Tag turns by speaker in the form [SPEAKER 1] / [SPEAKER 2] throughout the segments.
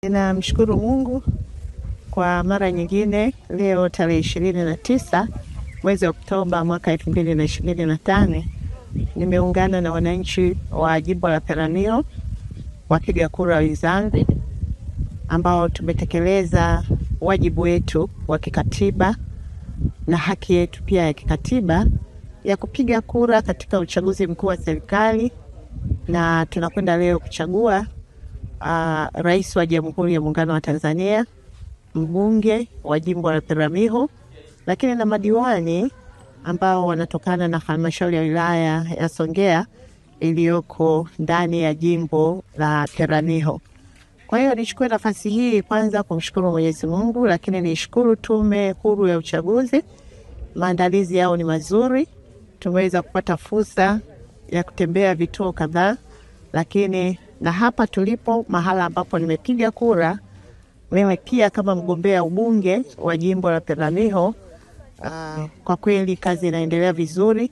[SPEAKER 1] Ninamshukuru Mungu kwa mara nyingine leo tarehe 29 mwezi Oktoba mwaka 2025 nimeungana na wananchi wa jimbo la Peramiho wapiga kura wenzangu ambao tumetekeleza wajibu wetu wa kikatiba na haki yetu pia ya kikatiba ya kupiga kura katika uchaguzi mkuu wa serikali, na tunakwenda leo kuchagua Rais wa Jamhuri ya Muungano wa Tanzania, mbunge wa jimbo la Peramiho, lakini na madiwani ambao wanatokana na halmashauri ya wilaya ya Songea iliyoko ndani ya jimbo la Peramiho. Kwa hiyo nichukue nafasi hii kwanza kumshukuru Mwenyezi Mungu, lakini nishukuru Tume Huru ya Uchaguzi. Maandalizi yao ni mazuri. Tumeweza kupata fursa ya kutembea vituo kadhaa, lakini na hapa tulipo mahala ambapo nimepiga kura mimi pia kama mgombea ubunge wa jimbo la Peramiho, kwa kweli kazi inaendelea vizuri.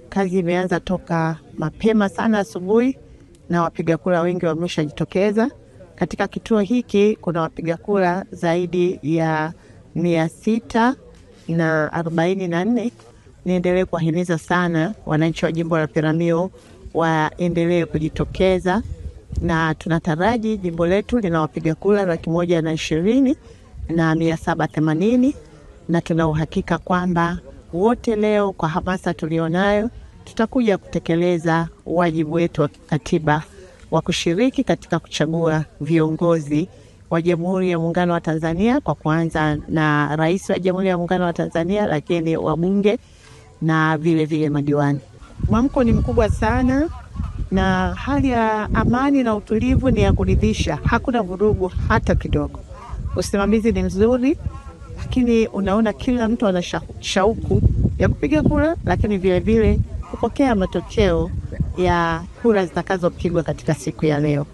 [SPEAKER 1] Kazi imeanza toka mapema sana asubuhi na wapiga kura wengi wameshajitokeza. Katika kituo hiki kuna wapiga kura zaidi ya 644. Niendelee kuwahimiza sana wananchi wa jimbo la Peramiho waendelee kujitokeza, na tunataraji jimbo letu lina wapiga kura 120,780, na tuna uhakika kwamba wote leo kwa hamasa tulionayo tutakuja kutekeleza wajibu wetu wa kikatiba wa kushiriki katika kuchagua viongozi wa Jamhuri ya Muungano wa Tanzania, kwa kuanza na Rais wa Jamhuri ya Muungano wa Tanzania, lakini wabunge na vile vile madiwani. Mwamko ni mkubwa sana na hali ya amani na utulivu ni ya kuridhisha. Hakuna vurugu hata kidogo. Usimamizi ni mzuri, lakini unaona kila mtu ana shauku ya kupiga kura, lakini vile vile kupokea matokeo ya kura zitakazopigwa katika siku ya leo.